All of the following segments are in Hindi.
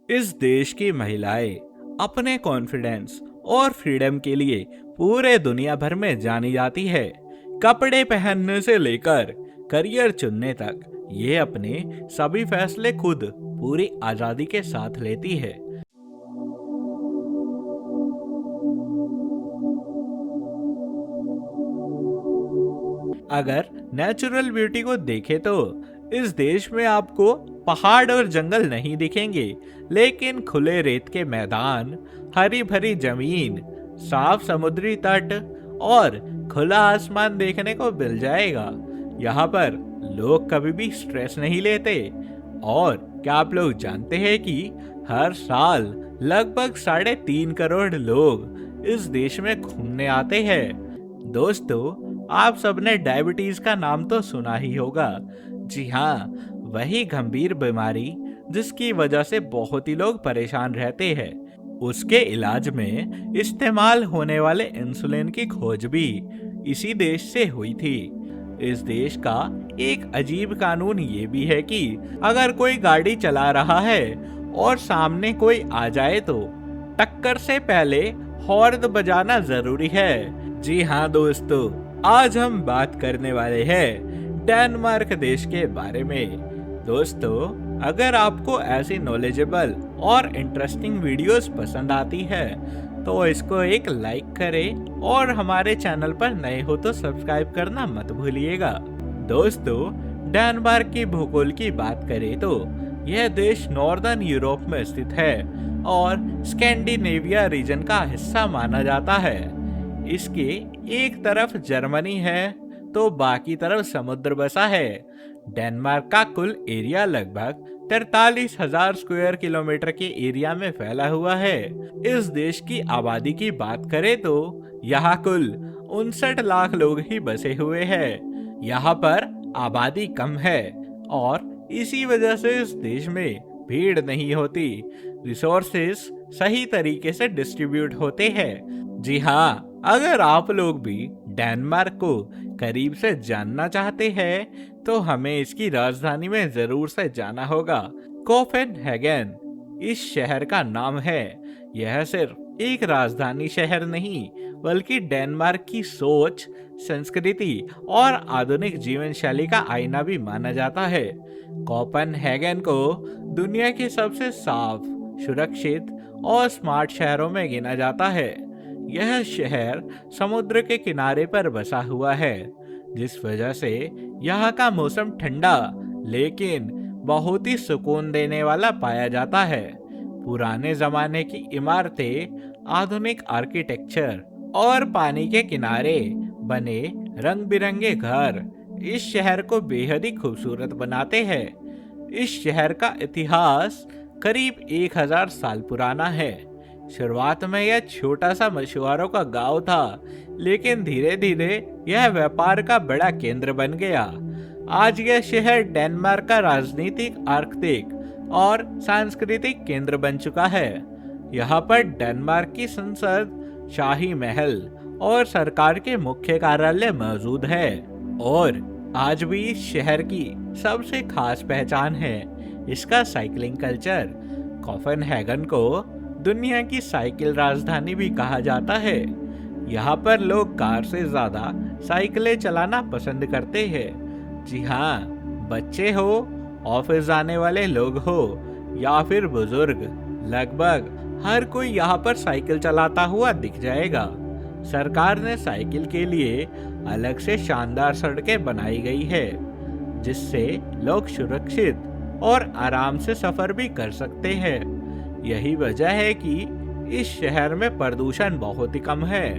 इस देश की महिलाएं अपने कॉन्फिडेंस और फ्रीडम के लिए पूरे दुनिया भर में जानी जाती है। कपड़े पहनने से लेकर करियर चुनने तक ये अपने सभी फैसले खुद पूरी आजादी के साथ लेती है। अगर नेचुरल ब्यूटी को देखें तो इस देश में आपको पहाड़ और जंगल नहीं दिखेंगे, लेकिन खुले रेत के मैदान, हरी भरी जमीन, साफ समुद्री तट और खुला आसमान देखने को मिल जाएगा। यहाँ पर लोग कभी भी स्ट्रेस नहीं लेते। और क्या आप लोग जानते हैं कि हर साल लगभग 3.5 करोड़ लोग इस देश में घूमने आते हैं। दोस्तों, आप सबने डायबिटीज का नाम तो सुना ही होगा। जी हाँ, वही गंभीर बीमारी जिसकी वजह से बहुत ही लोग परेशान रहते हैं। उसके इलाज में इस्तेमाल होने वाले इंसुलिन की खोज भी इसी देश से हुई थी। इस देश का एक अजीब कानून ये भी है कि अगर कोई गाड़ी चला रहा है और सामने कोई आ जाए तो टक्कर से पहले हॉर्न बजाना जरूरी है। जी हाँ दोस्तों, आज हम बात करने वाले हैं डेनमार्क देश के बारे में। दोस्तों, अगर आपको ऐसी नॉलेजेबल और इंटरेस्टिंग वीडियोस पसंद आती है तो इसको एक लाइक करें और हमारे चैनल पर नए हो तो सब्सक्राइब करना मत भूलिएगा। दोस्तों, डेनमार्क की भूगोल की बात करें तो यह देश नॉर्दर्न यूरोप में स्थित है और स्कैंडिनेविया रीजन का हिस्सा माना जाता है। इसके एक तरफ जर्मनी है तो बाकी तरफ समुद्र बसा है। डेनमार्क का कुल एरिया लगभग 43,000 स्क्वायर किलोमीटर के एरिया में फैला हुआ है। इस देश की आबादी की बात करें तो यहाँ कुल 59 लाख लोग ही बसे हुए हैं। यहाँ पर आबादी कम है और इसी वजह से इस देश में भीड़ नहीं होती। रिसोर्सेस सही तरीके से डिस्ट्रीब्यूट होते हैं। जी हाँ, अगर आप लोग भी डेनमार्क को करीब से जानना चाहते हैं तो हमें इसकी राजधानी में जरूर से जाना होगा। कोपेनहेगन इस शहर का नाम है। यह सिर्फ एक राजधानी शहर नहीं बल्कि डेनमार्क की सोच, संस्कृति और आधुनिक जीवन शैली का आईना भी माना जाता है। कोपेनहेगन को दुनिया के सबसे साफ, सुरक्षित और स्मार्ट शहरों में गिना जाता है। यह शहर समुद्र के किनारे पर बसा हुआ है, जिस वजह से यहाँ का मौसम ठंडा लेकिन बहुत ही सुकून देने वाला पाया जाता है। पुराने जमाने की इमारतें, आधुनिक आर्किटेक्चर और पानी के किनारे बने रंग बिरंगे घर इस शहर को बेहद ही खूबसूरत बनाते हैं। इस शहर का इतिहास करीब 1000 साल पुराना है। शुरुआत में यह छोटा सा मछुआरों का गांव था, लेकिन धीरे धीरे यह व्यापार का बड़ा केंद्र बन गया। आज यह शहर डेनमार्क का राजनीतिक, आर्थिक और सांस्कृतिक केंद्र बन चुका है। यहाँ पर डेनमार्क की संसद, शाही महल और सरकार के मुख्य कार्यालय मौजूद है और आज भी इस शहर की सबसे खास पहचान है इसका साइकिलिंग कल्चर। कोपेनहेगन को दुनिया की साइकिल राजधानी भी कहा जाता है। यहाँ पर लोग कार से ज्यादा साइकिलें चलाना पसंद करते हैं। जी हाँ, बच्चे हो, ऑफिस जाने वाले लोग हो या फिर बुजुर्ग, लगभग हर कोई यहाँ पर साइकिल चलाता हुआ दिख जाएगा। सरकार ने साइकिल के लिए अलग से शानदार सड़कें बनाई गई है, जिससे लोग सुरक्षित और आराम से सफर भी कर सकते हैं। यही वजह है कि इस शहर में प्रदूषण बहुत ही कम है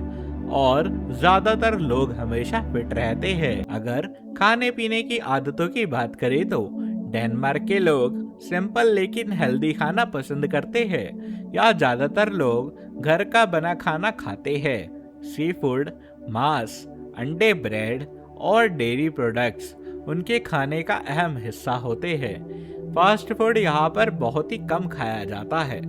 और ज्यादातर लोग हमेशा फिट रहते हैं। अगर खाने पीने की आदतों की बात करें तो डेनमार्क के लोग सिंपल लेकिन हेल्दी खाना पसंद करते हैं। या ज्यादातर लोग घर का बना खाना खाते हैं। सी फूड, मांस, अंडे, ब्रेड और डेयरी प्रोडक्ट्स उनके खाने का अहम हिस्सा होते हैं। फास्ट फूड यहाँ पर बहुत ही कम खाया जाता है।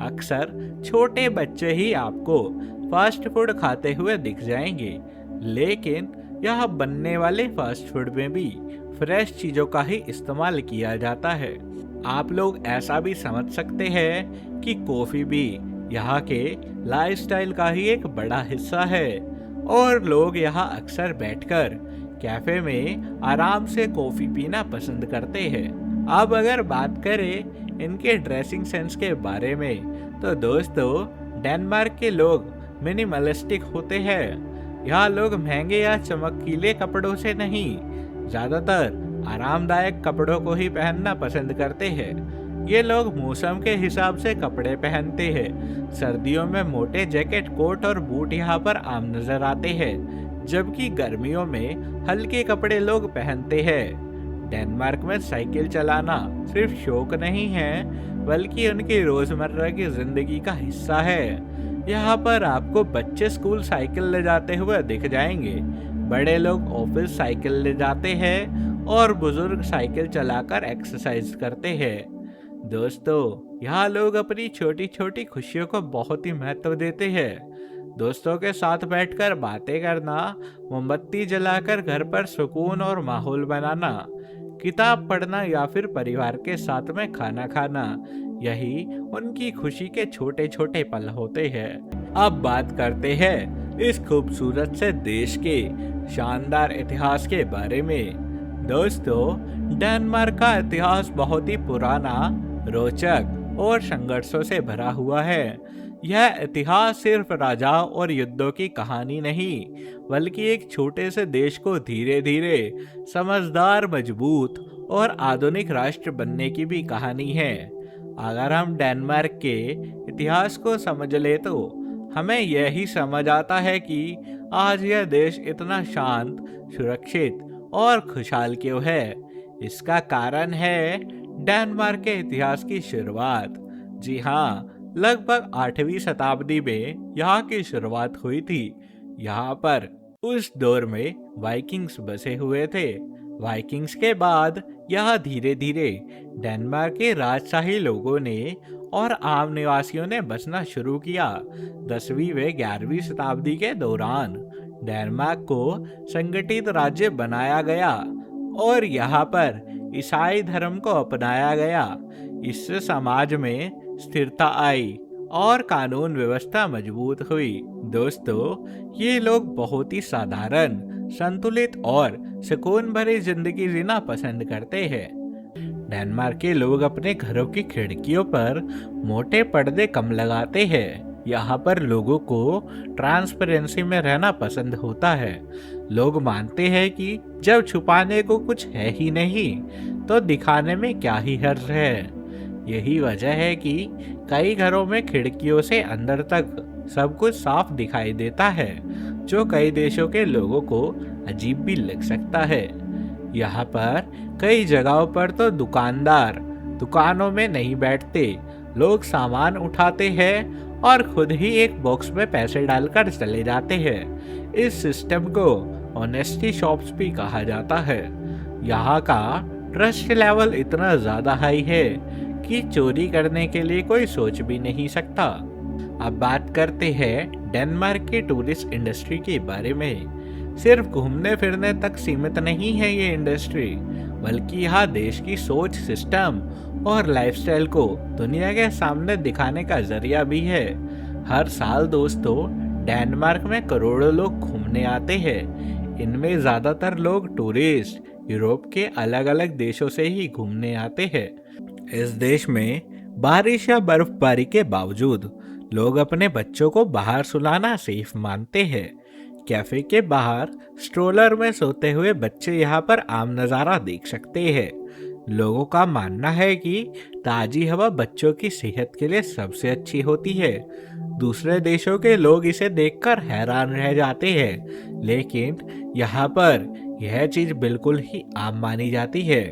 अक्सर छोटे बच्चे ही आपको फास्ट फूड खाते हुए दिख जाएंगे, लेकिन यहाँ बनने वाले फास्ट फूड में भी फ्रेश चीजों का ही इस्तेमाल किया जाता है। आप लोग ऐसा भी समझ सकते हैं कि कॉफी भी यहाँ के लाइफस्टाइल का ही एक बड़ा हिस्सा है और लोग यहाँ अक्सर बैठकर कैफे में आराम से कॉफी पीना पसंद करते हैं। अब अगर बात करें इनके ड्रेसिंग सेंस के बारे में तो दोस्तों डेनमार्क के लोग मिनिमलिस्टिक होते हैं। यहाँ लोग महंगे या चमकीले कपड़ों से नहीं, ज्यादातर आरामदायक कपड़ों को ही पहनना पसंद करते हैं। ये लोग मौसम के हिसाब से कपड़े पहनते हैं। सर्दियों में मोटे जैकेट, कोट और बूट यहाँ पर आम नजर आते हैं, जबकि गर्मियों में हल्के कपड़े लोग पहनते हैं। डेनमार्क में साइकिल चलाना सिर्फ शौक नहीं है, बल्कि उनकी रोजमर्रा की जिंदगी का हिस्सा है। यहाँ पर आपको बच्चे स्कूल साइकिल ले जाते हुए दिख जाएंगे, बड़े लोग ऑफिस साइकिल ले जाते हैं और बुजुर्ग साइकिल चलाकर एक्सरसाइज करते हैं। दोस्तों यहाँ लोग अपनी छोटी छोटी खुशियों को बहुत ही महत्व देते हैं। दोस्तों के साथ बैठकर बातें करना, मोमबत्ती जलाकर घर पर सुकून और माहौल बनाना, किताब पढ़ना या फिर परिवार के साथ में खाना खाना, यही उनकी खुशी के छोटे छोटे पल होते हैं। अब बात करते हैं इस खूबसूरत से देश के शानदार इतिहास के बारे में। दोस्तों डेनमार्क का इतिहास बहुत ही पुराना, रोचक और संघर्षों से भरा हुआ है। यह इतिहास सिर्फ राजाओं और युद्धों की कहानी नहीं, बल्कि एक छोटे से देश को धीरे धीरे समझदार, मजबूत और आधुनिक राष्ट्र बनने की भी कहानी है। अगर हम डेनमार्क के इतिहास को समझ ले तो हमें यही समझ आता है कि आज यह देश इतना शांत, सुरक्षित और खुशहाल क्यों है। इसका कारण है डेनमार्क के इतिहास की शुरुआत। जी हाँ, लगभग 8वीं शताब्दी में यहाँ की शुरुआत हुई थी। यहाँ पर उस दौर में वाइकिंग्स बसे हुए थे। वाइकिंग्स के बाद यह धीरे धीरे डेनमार्क के राजशाही लोगों ने और आम निवासियों ने बसना शुरू किया। 10वीं व 11वीं शताब्दी के दौरान डेनमार्क को संगठित राज्य बनाया गया और यहाँ पर ईसाई धर्म को अपनाया गया। इससे समाज में स्थिरता आई और कानून व्यवस्था मजबूत हुई। दोस्तों ये लोग बहुत ही साधारण, संतुलित और सुकून भरी जिंदगी जीना पसंद करते हैं। डेनमार्क के लोग अपने घरों की खिड़कियों पर मोटे पर्दे कम लगाते हैं। यहाँ पर लोगों को ट्रांसपेरेंसी में रहना पसंद होता है। लोग मानते हैं कि जब छुपाने को कुछ है ही नहीं तो दिखाने में क्या ही हर्ज है। यही वजह है कि कई घरों में खिड़कियों से अंदर तक सब कुछ साफ दिखाई देता है, जो कई देशों के लोगों को अजीब भी लग सकता है। यहाँ पर कई जगहों पर तो दुकानदार दुकानों में नहीं बैठते, लोग सामान उठाते हैं और खुद ही एक बॉक्स में पैसे डालकर चले जाते हैं। इस सिस्टम को ऑनेस्टी शॉप्स भी कहा जाता है। यहाँ का ट्रस्ट लेवल इतना ज्यादा हाई है कि चोरी करने के लिए कोई सोच भी नहीं सकता। अब बात करते हैं डेनमार्क की टूरिस्ट इंडस्ट्री के बारे में। सिर्फ घूमने फिरने तक सीमित नहीं है ये इंडस्ट्री, बल्कि यहाँ देश की सोच, सिस्टम और लाइफस्टाइल को दुनिया के सामने दिखाने का जरिया भी है। हर साल दोस्तों डेनमार्क में करोड़ों लोग घूमने आते हैं। इनमें ज्यादातर लोग टूरिस्ट यूरोप के अलग अलग देशों से ही घूमने आते हैं। इस देश में बारिश या बर्फबारी के बावजूद लोग अपने बच्चों को बाहर सुलाना सेफ मानते हैं। कैफे के बाहर स्ट्रोलर में सोते हुए बच्चे यहाँ पर आम नज़ारा देख सकते हैं। लोगों का मानना है कि ताजी हवा बच्चों की सेहत के लिए सबसे अच्छी होती है। दूसरे देशों के लोग इसे देखकर हैरान रह जाते हैं, लेकिन यहाँ पर यह चीज बिल्कुल ही आम मानी जाती है।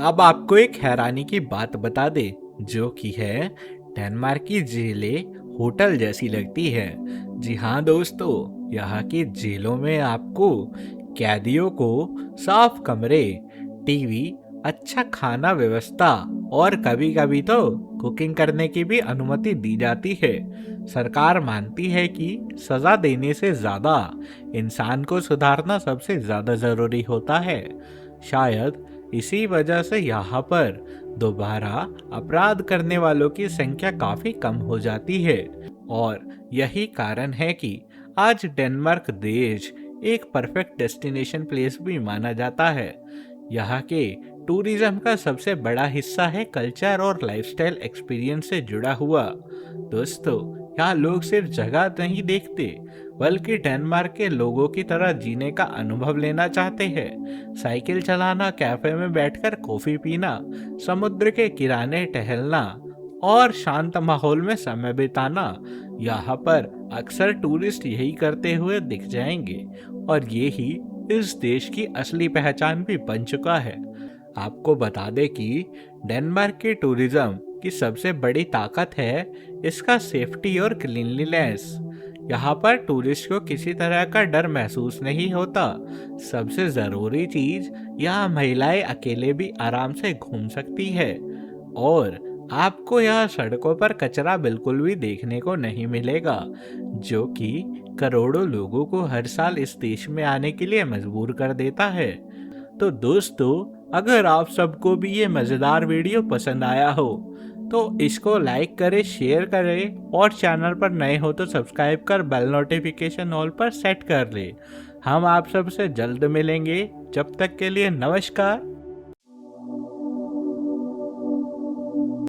अब आपको एक हैरानी की बात बता दे, जो कि है डेनमार्क की जेलें होटल जैसी लगती है। जी हाँ दोस्तों, यहाँ की जेलों में आपको कैदियों को साफ कमरे, टीवी, अच्छा खाना व्यवस्था और कभी कभी तो कुकिंग करने की भी अनुमति दी जाती है। सरकार मानती है कि सजा देने से ज्यादा इंसान को सुधारना सबसे ज्यादा जरूरी होता है। शायद इसी वजह से यहाँ पर दोबारा अपराध करने वालों की संख्या काफी कम हो जाती है। और यही कारण है कि आज डेनमार्क देश एक परफेक्ट डेस्टिनेशन प्लेस भी माना जाता है। यहाँ के टूरिज्म का सबसे बड़ा हिस्सा है कल्चर और लाइफस्टाइल एक्सपीरियंस से जुड़ा हुआ। दोस्तों, यहाँ लोग सिर्फ जगह नहीं देखते, बल्कि डेनमार्क के लोगों की तरह जीने का अनुभव लेना चाहते हैं। साइकिल चलाना, कैफे में बैठकर कॉफी पीना, समुद्र के किनारे टहलना और शांत माहौल में समय बिताना, यहाँ पर अक्सर टूरिस्ट यही करते हुए दिख जाएंगे। और यही इस देश की असली पहचान भी बन चुका है। आपको बता दें कि डेनमार्क के टूरिज्म की सबसे बड़ी ताकत है इसका सेफ्टी और क्लीनलीनेस। यहाँ पर टूरिस्ट को किसी तरह का डर महसूस नहीं होता। सबसे ज़रूरी चीज़, यहाँ महिलाएं अकेले भी आराम से घूम सकती है। और आपको यहाँ सड़कों पर कचरा बिल्कुल भी देखने को नहीं मिलेगा, जो कि करोड़ों लोगों को हर साल इस देश में आने के लिए मजबूर कर देता है। तो दोस्तों, अगर आप सबको भी ये मज़ेदार वीडियो पसंद आया हो तो इसको लाइक करें, शेयर करें और चैनल पर नए हो तो सब्सक्राइब कर बेल नोटिफिकेशन ऑल पर सेट कर लें। हम आप सबसे जल्द मिलेंगे। जब तक के लिए नमस्कार।